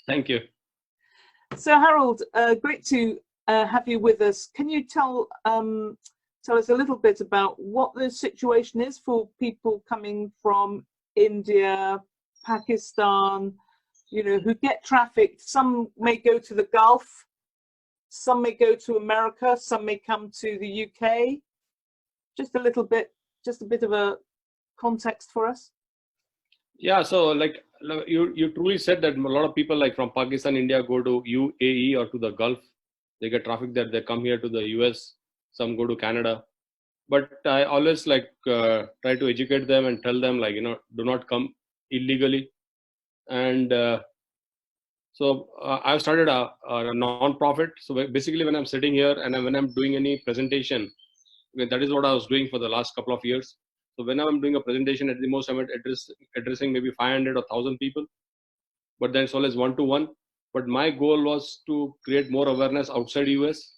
Thank you. So Harold, great to have you with us. Can you tell us a little bit about what the situation is for people coming from India, Pakistan, who get trafficked? Some may go to the Gulf, some may go to America, some may come to the UK. Just a bit of a context for us. Yeah, so like you truly said that a lot of people like from Pakistan, India go to UAE or to the Gulf. They get trafficked there. They come here to the US. Some go to Canada. But I always try to educate them and tell them do not come illegally. And so I've started a non-profit. So basically, when I'm sitting here and when I'm doing any presentation, that is what I was doing for the last couple of years. So when I'm doing a presentation, at the most I'm addressing maybe 500 or 1,000 people, but then it's always one-to-one. But my goal was to create more awareness outside US.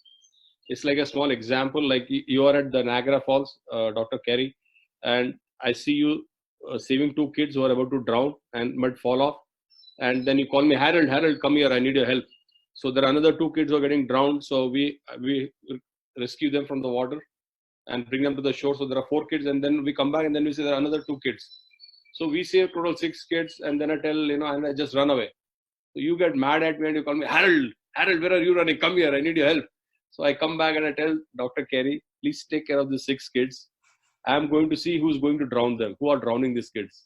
It's like a small example, like you are at the Niagara Falls, Dr. Carrie, and I see you saving 2 kids who are about to drown and might fall off. And then you call me, Harold, come here, I need your help. So there are another 2 kids who are getting drowned. So we rescue them from the water and bring them to the shore. So there are 4 kids, and then we come back and then we say there are another 2 kids. So we save total 6 kids, and then I tell, and I just run away. So you get mad at me and you call me, Harold, where are you running? Come here, I need your help. So I come back and I tell Dr. Carrie, please take care of the 6 kids. I'm going to see who's going to drown them, who are drowning these kids.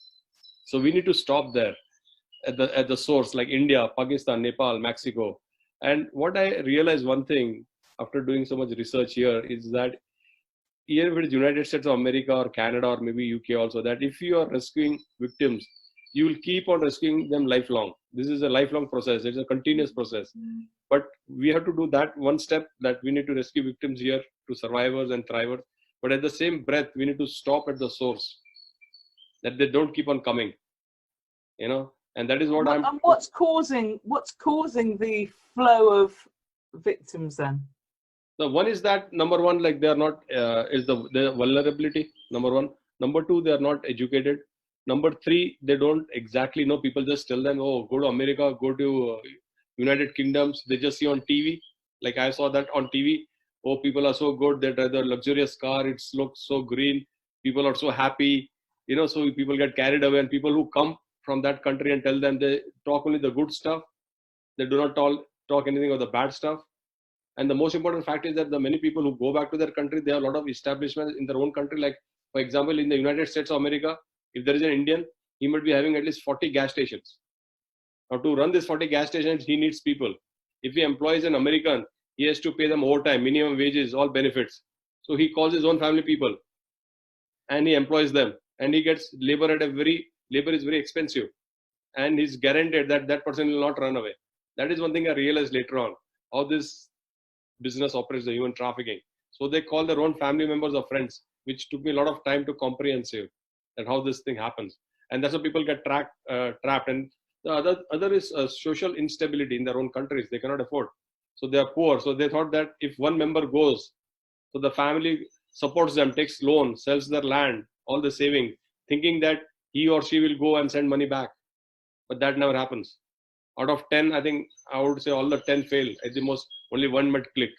So we need to stop there at the source, like India, Pakistan, Nepal, Mexico. And what I realized one thing after doing so much research here is that even if it's United States of America or Canada or maybe UK also, that if you are rescuing victims, you will keep on rescuing them lifelong. This is a lifelong process. It's a continuous process. But we have to do that one step, that we need to rescue victims here to survivors and thrivers. But at the same breath, we need to stop at the source, that they don't keep on coming, and that is what I'm. And what's causing the flow of victims then? The one is that number one, like they are not is the vulnerability. Number one. Number two, they are not educated. Number three, they don't exactly know. People just tell them, oh, go to America, go to United Kingdoms. They just see on TV. Like I saw that on TV. Oh, people are so good. They drive the luxurious car. It looks so green. People are so happy. So people get carried away. And people who come from that country and tell them, they talk only the good stuff. They do not talk anything of the bad stuff. And the most important fact is that the many people who go back to their country, they have a lot of establishments in their own country. Like, for example, in the United States of America, if there is an Indian, he might be having at least 40 gas stations. Now, to run this 40 gas stations, he needs people. If he employs an American, he has to pay them overtime, minimum wages, all benefits. So he calls his own family people and he employs them. And he gets labor labor is very expensive. And he's guaranteed that that person will not run away. That is one thing I realized later on, how this business operates, the human trafficking. So they call their own family members or friends, which took me a lot of time to comprehend that how this thing happens. And that's how people get trapped. And the other is social instability in their own countries. They cannot afford. So they are poor. So they thought that if one member goes, so the family supports them, takes loan, sells their land, all the saving, thinking that he or she will go and send money back. But that never happens. Out of 10, I think I would say all the 10 fail. At the most, only one might click.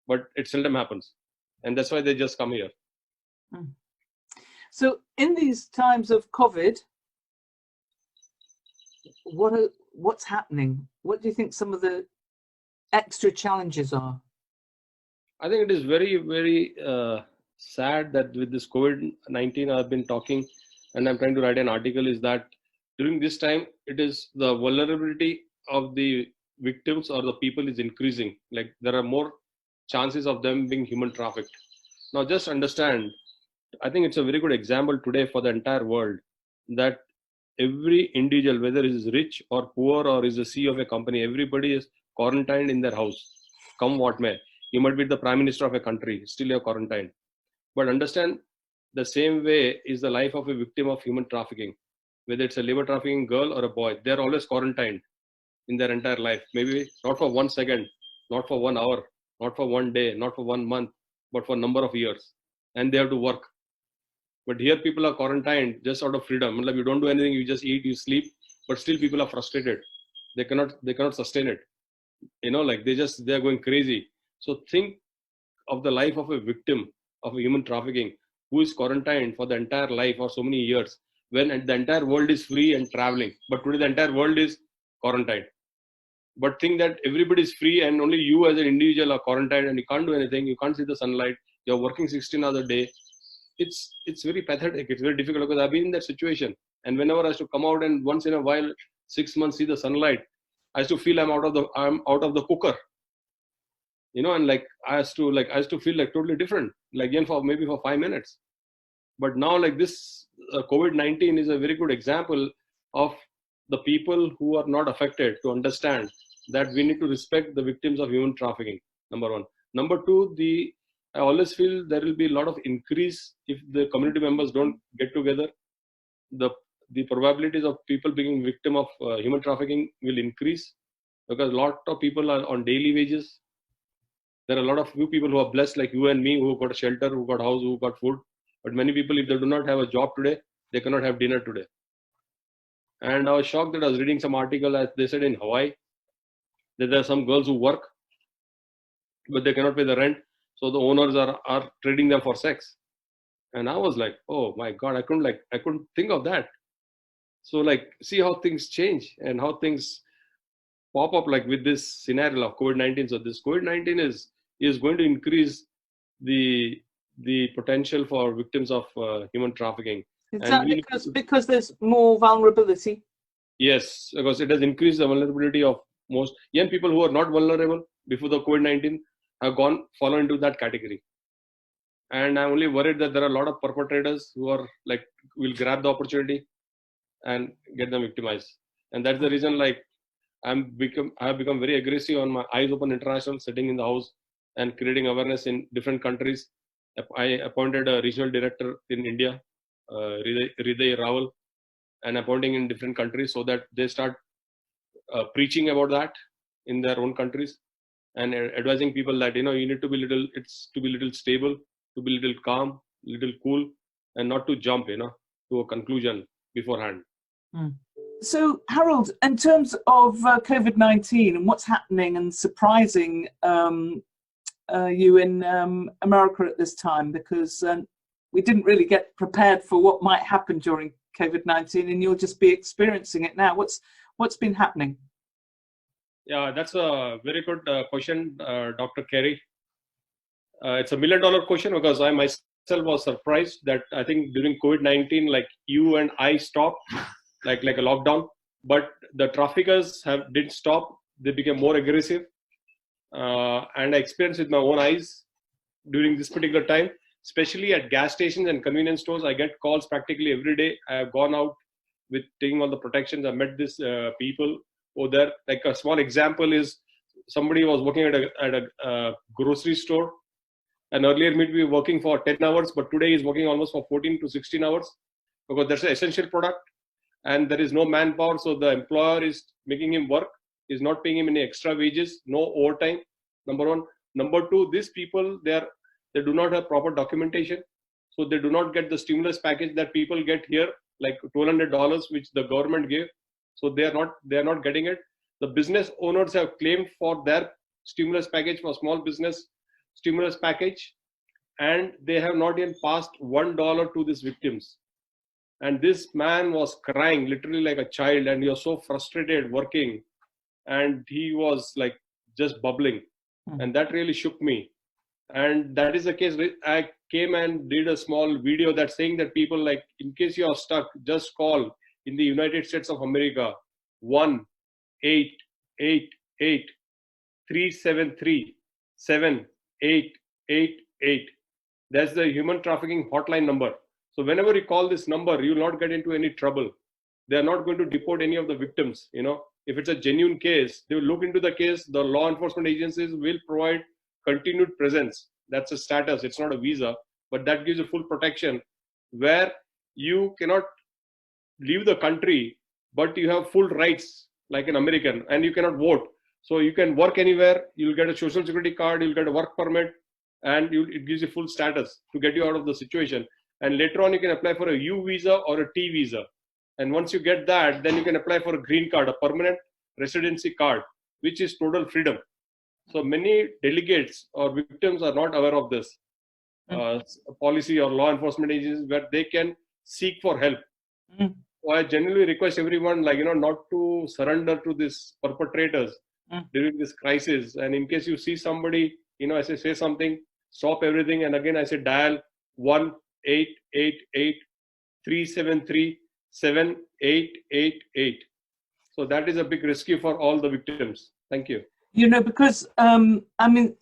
But it seldom happens. And that's why they just come here. So in these times of COVID, what's happening? What do you think some of the extra challenges are? I think it is very, very sad that with this COVID-19 I've been talking and I'm trying to write an article, is that during this time, it is the vulnerability of the victims or the people is increasing. Like there are more chances of them being human trafficked. Now just understand, I think it's a very good example today for the entire world, that every individual, whether he is rich or poor or is the CEO of a company, everybody is quarantined in their house, come what may. You might be the prime minister of a country, still you're quarantined. But understand, the same way is the life of a victim of human trafficking. Whether it's a labor trafficking girl or a boy, they're always quarantined in their entire life. Maybe not for 1 second, not for 1 hour, not for 1 day, not for 1 month, but for a number of years. And they have to work. But here people are quarantined just out of freedom. You don't do anything, you just eat, you sleep, but still people are frustrated. They cannot sustain it. Like they're going crazy. So think of the life of a victim of human trafficking who is quarantined for the entire life or so many years, when the entire world is free and traveling. But today the entire world is quarantined. But think that everybody is free and only you as an individual are quarantined and you can't do anything. You can't see the sunlight. You're working 16 hours a day. It's very pathetic. It's very difficult because I've been in that situation. And whenever I used to come out and once in a while, 6 months, see the sunlight, I used to feel I'm out of the cooker. And like I used to feel like totally different, like again for maybe for 5 minutes. But now like this COVID-19 is a very good example of the people who are not affected to understand that we need to respect the victims of human trafficking, number one. Number two, I always feel there will be a lot of increase if the community members don't get together. The probabilities of people being victim of human trafficking will increase because a lot of people are on daily wages. There are a lot of few people who are blessed like you and me, who got a shelter, who got house, who got food. But many people, if they do not have a job today, they cannot have dinner today. And I was shocked that I was reading some article, as they said in Hawaii, that there are some girls who work, but they cannot pay the rent. So the owners are trading them for sex. And I was like, oh my God, I couldn't think of that. So like, see how things change and how things pop up like with this scenario of COVID-19. So this COVID-19 is going to increase the potential for victims of human trafficking. Is that because there's more vulnerability? Yes, because it has increased the vulnerability of most young people who are not vulnerable before the COVID-19 have fallen into that category. And I'm only worried that there are a lot of perpetrators who are like, will grab the opportunity and get them victimized. And that's the reason like I have become very aggressive on my Eyes Open International, sitting in the house and creating awareness in different countries. I appointed a regional director in India, Hriday Rawal, and appointing in different countries so that they start preaching about that in their own countries and advising people that, you need to be little stable, to be little calm, little cool, and not to jump, to a conclusion beforehand. So, Harold, in terms of COVID-19 and what's happening and surprising you in America at this time, because we didn't really get prepared for what might happen during COVID-19, and you'll just be experiencing it now. What's been happening? Yeah, that's a very good question, Dr. Carrie. It's $1 million question because I myself was surprised that I think during COVID-19, like you and I stopped, like a lockdown, but the traffickers didn't stop. They became more aggressive, and I experienced with my own eyes during this particular time, especially at gas stations and convenience stores. I get calls practically every day. I have gone out with taking all the protections. I met these people over there. Like a small example is somebody was working at a grocery store, and earlier he'd be working for 10 hours, but today he's working almost for 14 to 16 hours because that's an essential product. And there is no manpower, so the employer is making him work, is not paying him any extra wages, no overtime, number one. Number two, these people, they do not have proper documentation, so they do not get the stimulus package that people get here, like $1,200, which the government gave. So they are not getting it. The business owners have claimed for their stimulus package, for small business stimulus package, and they have not even passed $1 to these victims. And this man was crying literally like a child, and he was so frustrated working, and he was like just bubbling, and that really shook me. And that is the case. I came and did a small video that's saying that people, like, in case you are stuck, just call in the United States of America 1-888-373-7888. That's the human trafficking hotline number. So whenever you call this number, you will not get into any trouble. They are not going to deport any of the victims. If it's a genuine case, they will look into the case. The law enforcement agencies will provide continued presence. That's a status. It's not a visa, but that gives you full protection, where you cannot leave the country, but you have full rights like an American, and you cannot vote. So you can work anywhere. You'll get a social security card. You'll get a work permit, and it gives you full status to get you out of the situation. And later on, you can apply for a U visa or a T visa. And once you get that, then you can apply for a green card, a permanent residency card, which is total freedom. So many delegates or victims are not aware of this policy or law enforcement agencies where they can seek for help. So I genuinely request everyone, not to surrender to these perpetrators during this crisis. And in case you see somebody, I say something, stop everything. And again, I say dial 1-888-373-7888. So that is a big rescue for all the victims. Thank you. Because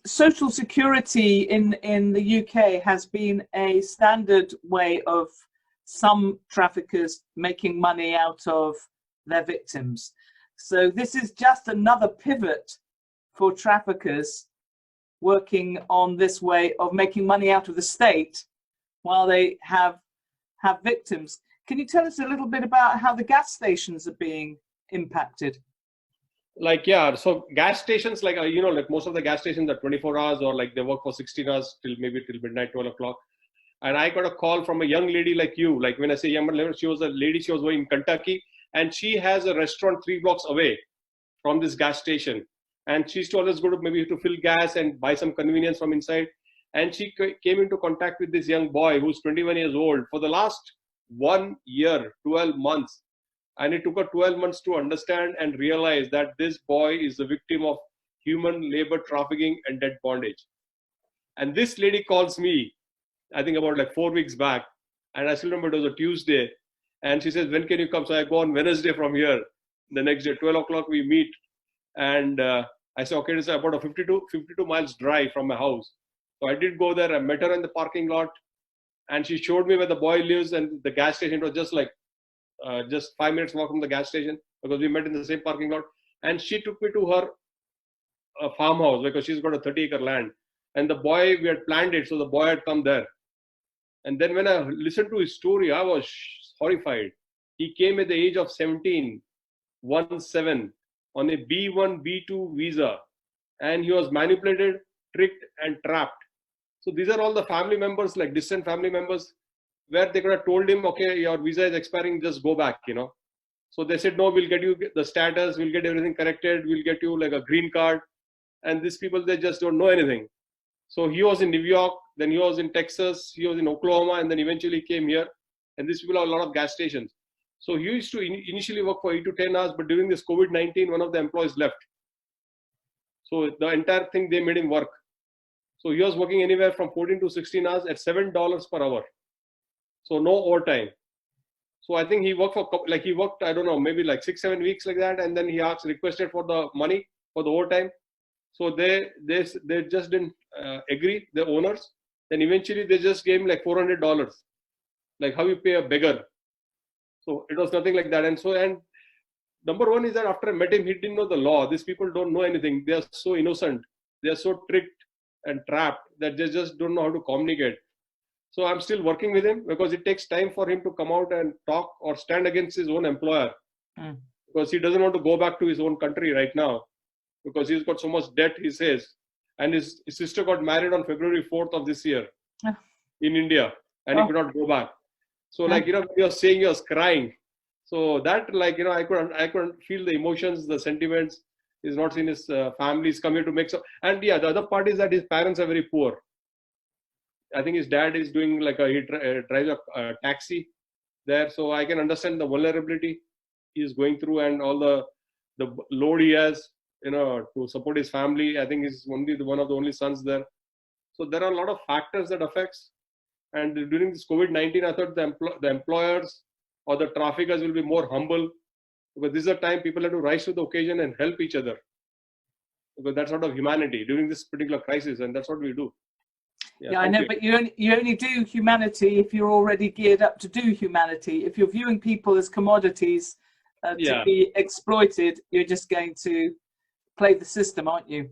Social Security in the UK has been a standard way of some traffickers making money out of their victims. So this is just another pivot for traffickers working on this way of making money out of the state while they have victims. Can you tell us a little bit about how the gas stations are being impacted? So gas stations, most of the gas stations are 24 hours or they work for 16 hours till midnight, 12 o'clock. And I got a call from a young lady like you. Like when I say young, she was a lady, she was going in Kentucky, and she has a restaurant 3 blocks away from this gas station. And she used to always go to fill gas and buy some convenience from inside. And she came into contact with this young boy who's 21 years old for the last 1 year, 12 months. And it took her 12 months to understand and realize that this boy is the victim of human labor trafficking and debt bondage. And this lady calls me, I think about 4 weeks back. And I still remember it was a Tuesday. And she says, when can you come? So I go on Wednesday from here. The next day, 12 o'clock, we meet. And I said, okay, it's about a 52 miles drive from my house. So I did go there. I met her in the parking lot. And she showed me where the boy lives, and the gas station was just 5 minutes walk from the gas station, because we met in the same parking lot. And she took me to her farmhouse because she's got a 30-acre land. And the boy, we had planned it, so the boy had come there. And then when I listened to his story, I was horrified. He came at the age of 17 on a B1, B2 visa. And he was manipulated, tricked, and trapped. So these are all the family members, distant family members, where they could have told him, okay, your visa is expiring, just go back, So they said, no, we'll get you the status, we'll get everything corrected, we'll get you a green card. And these people, they just don't know anything. So he was in New York, then he was in Texas, he was in Oklahoma, and then eventually came here. And these people have a lot of gas stations. So he used to initially work for 8 to 10 hours, but during this COVID-19, one of the employees left. So the entire thing, they made him work. So he was working anywhere from 14 to 16 hours at $7 per hour. So no overtime. So I think he worked I don't know, maybe 6-7 weeks like that. And then he requested for the money for the overtime. So they just didn't agree, the owners. Then eventually they just gave him $400. Like how you pay a beggar. So it was nothing like that. And number one is that after I met him, he didn't know the law. These people don't know anything. They are so innocent. They are so tricked and trapped that they just don't know how to communicate. So I'm still working with him because it takes time for him to come out and talk or stand against his own employer. Because he doesn't want to go back to his own country right now because he's got so much debt, he says. And his sister got married on February 4th of this year in India, and he could not go back. So you're saying, he was crying. So that I couldn't feel the emotions, the sentiments. He's not seen his family. He's come here to make some. And the other part is that his parents are very poor. I think his dad is doing he drives a taxi there. So I can understand the vulnerability he's going through and all the load he has, to support his family. I think he's one of the only sons there. So there are a lot of factors that affects. And during this COVID-19, I thought the employers or the traffickers will be more humble, because this is a time people have to rise to the occasion and help each other, because that's sort of humanity during this particular crisis, and that's what we do. Yeah, I know, but you only do humanity if you're already geared up to do humanity. If you're viewing people as commodities to be exploited, you're just going to play the system, aren't you?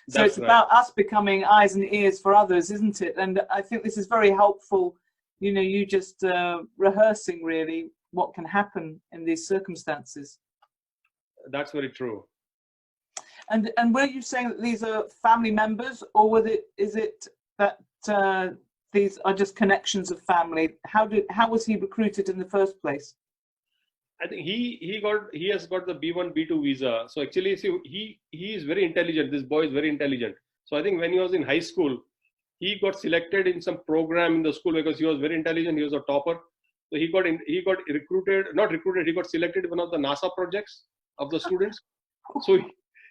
So it's about us becoming eyes and ears for others, isn't it? And I think this is very helpful. You just rehearsing really what can happen in these circumstances. That's very true. And were you saying that these are family members, or is it that these are just connections of family? How was he recruited in the first place? I think he has got the B1 B2 visa. So actually, see, he is very intelligent. This boy is very intelligent. So I think when he was in high school, he got selected in some program in the school because he was very intelligent. He was a topper. So he got recruited, not recruited. He got selected in one of the NASA projects of the students. So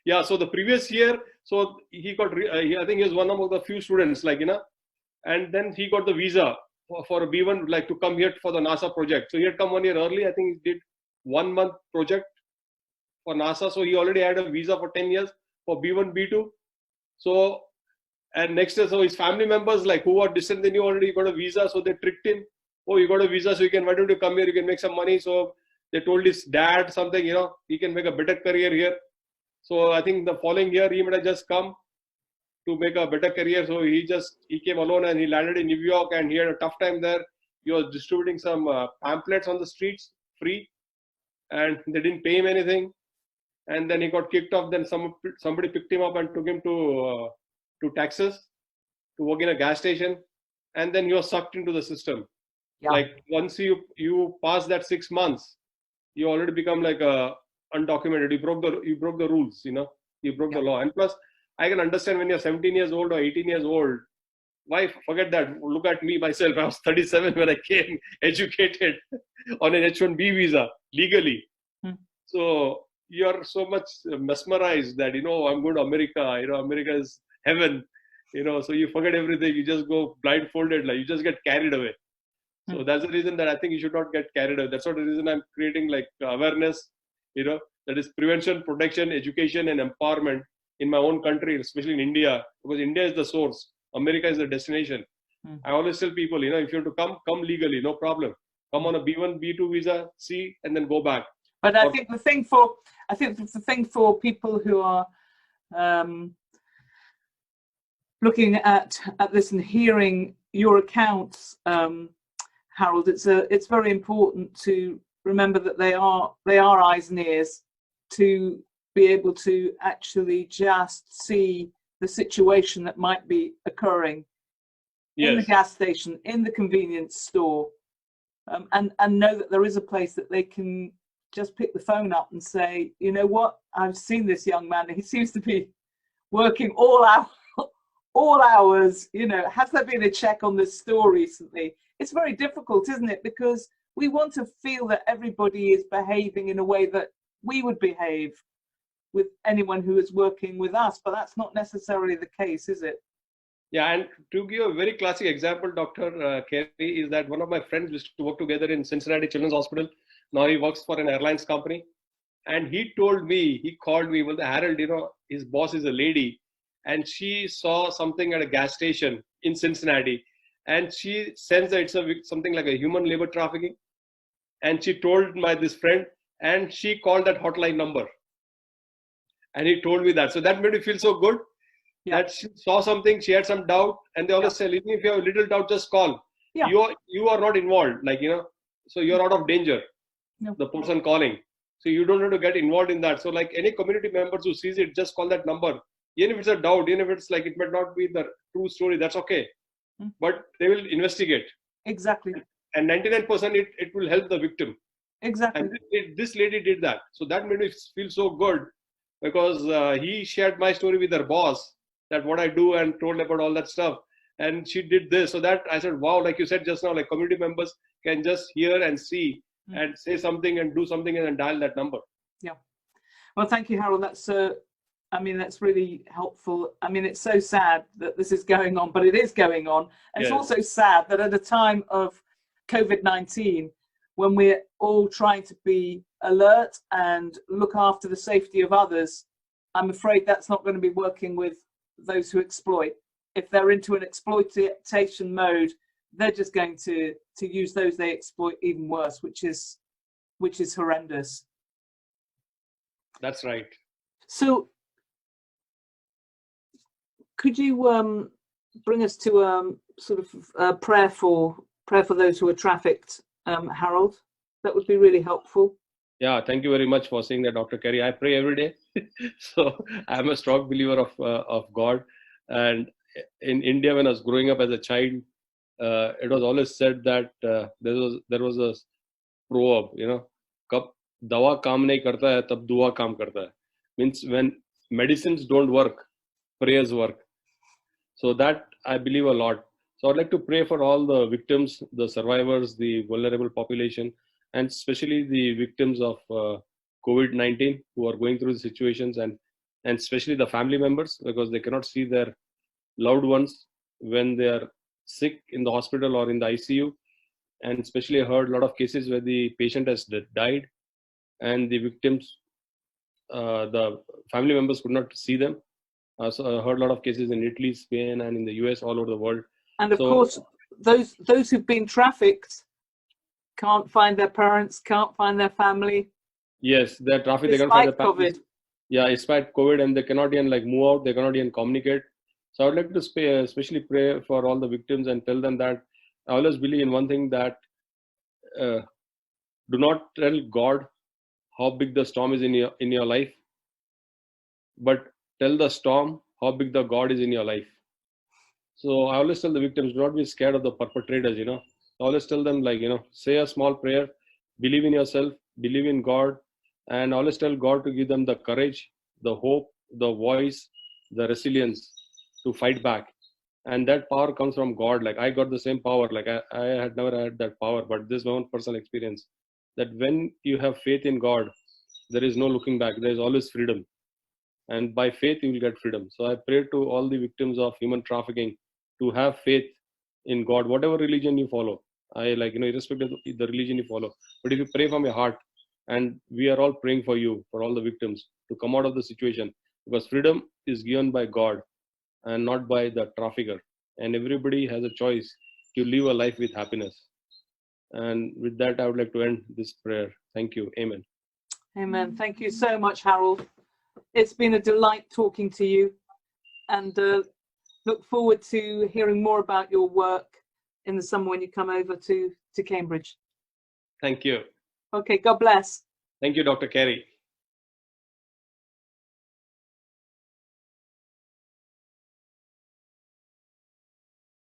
yeah, so the previous year, so he got. I think he was one of the few students, like, and then he got the visa for a B1, like, to come here for the NASA project. So he had come 1 year early. I think he did 1 month project for NASA. So he already had a visa for 10 years for B1, B2. So, and next year, so his family members, like, who are distant, then you already got a visa. So they tricked him. Oh, you got a visa, so why don't you come here? You can make some money. So they told his dad something, he can make a better career here. So I think the following year, he might have just come to make a better career. So he came alone and he landed in New York, and he had a tough time there. He was distributing some pamphlets on the streets free, and they didn't pay him anything. And then he got kicked off. Then somebody picked him up and took him to Texas to work in a gas station. And then he was sucked into the system. Yeah. Like, once you pass that 6 months, you already become like a undocumented. You broke the rules. You broke the law. And plus, I can understand when you're 17 years old or 18 years old. Why forget that? Look at me, myself. I was 37 when I came, educated on an H-1B visa legally. So you're so much mesmerized that, I'm going to America. America is heaven. So you forget everything. You just go blindfolded. Like, you just get carried away. So that's the reason that I think you should not get carried away. That's not the reason I'm creating, like, awareness. That is prevention, protection, education, and empowerment in my own country, especially in India, because India is the source. America is the destination. I always tell people, if you have to come legally, no problem. Come on a B1, B2 visa, see, and then go back. But I think the thing for people who are looking at this and hearing your accounts, Harold, it's very important to remember that they are eyes and ears, to be able to actually just see the situation that might be occurring in the gas station, in the convenience store, and know that there is a place that they can just pick the phone up and say, you know what, I've seen this young man, he seems to be working all hours, has there been a check on this store recently? It's very difficult, isn't it? Because we want to feel that everybody is behaving in a way that we would behave with anyone who is working with us, but that's not necessarily the case, is it? Yeah, and to give a very classic example, Dr. Carrie, is that one of my friends used to work together in Cincinnati Children's Hospital. Now he works for an airlines company. And he called me, well, Harold, his boss is a lady, and she saw something at a gas station in Cincinnati, and she sensed that it's something like a human labor trafficking. And she told this friend, and she called that hotline number. And he told me that. So that made me feel so good that she saw something, she had some doubt, and they always say, even if you have a little doubt, just call. Yeah. You are not involved, so you're out of danger, the person calling. So you don't have to get involved in that. So like any community members who sees it, just call that number. Even if it's a doubt, even if it's like it might not be the true story, that's okay. But they will investigate. Exactly. And 99% it will help the victim. Exactly. And this lady did that. So that made me feel so good, because he shared my story with her boss, that what I do, and told about all that stuff. And she did this. So that I said, wow, like you said just now, like community members can just hear and see and say something and do something and then dial that number. Yeah. Well, thank you, Harold. That's really helpful. It's so sad that this is going on, but it is going on. And It's also sad that at a time of COVID-19, when we're all trying to be alert and look after the safety of others, I'm afraid that's not going to be working with those who exploit. If they're into an exploitation mode, they're just going to use those they exploit even worse, which is horrendous. That's right. So could you bring us to sort of prayer for those who are trafficked, Harold? That would be really helpful. Yeah, thank you very much for saying that, Dr. Carrie. I pray every day. So I'm a strong believer of God. And in India, when I was growing up as a child, it was always said that there was a proverb, दवा काम नहीं करता है तब दुआ काम करता है. Means when medicines don't work, prayers work. So that I believe a lot. So I'd like to pray for all the victims, the survivors, the vulnerable population, and especially the victims of COVID-19 who are going through the situations, and especially the family members, because they cannot see their loved ones when they are sick in the hospital or in the ICU. And especially I heard a lot of cases where the patient has died and the victims, the family members could not see them. So I heard a lot of cases in Italy, Spain, and in the US, all over the world. And of So, course, those who've been trafficked can't find their parents, can't find their family. yes, they're trafficked. They can't find Despite the families. COVID. Yeah, despite COVID, and they cannot even like move out. They cannot even communicate. So I would like to especially pray for all the victims and tell them that I always believe in one thing, that uh, do not tell God how big the storm is in your life, but tell the storm how big the God is in your life. So I always tell the victims, do not be scared of the perpetrators, I always tell them, like, say a small prayer, believe in yourself, believe in God, and always tell God to give them the courage, the hope, the voice, the resilience to fight back. And that power comes from God. Like, I got the same power. Like, I had never had that power, but this is my own personal experience, that when you have faith in God, there is no looking back. There is always freedom. And by faith, you will get freedom. So I pray to all the victims of human trafficking to have faith in God, whatever religion you follow. I like, irrespective of the religion you follow. But if you pray from your heart, and we are all praying for you, for all the victims, to come out of the situation, because freedom is given by God and not by the trafficker. And everybody has a choice to live a life with happiness. And with that, I would like to end this prayer. Thank you. Amen. Amen. Thank you so much, Harold. It's been a delight talking to you, and look forward to hearing more about your work in the summer when you come over to Cambridge. Thank you. Okay, God bless. Thank you, Dr. Carrie.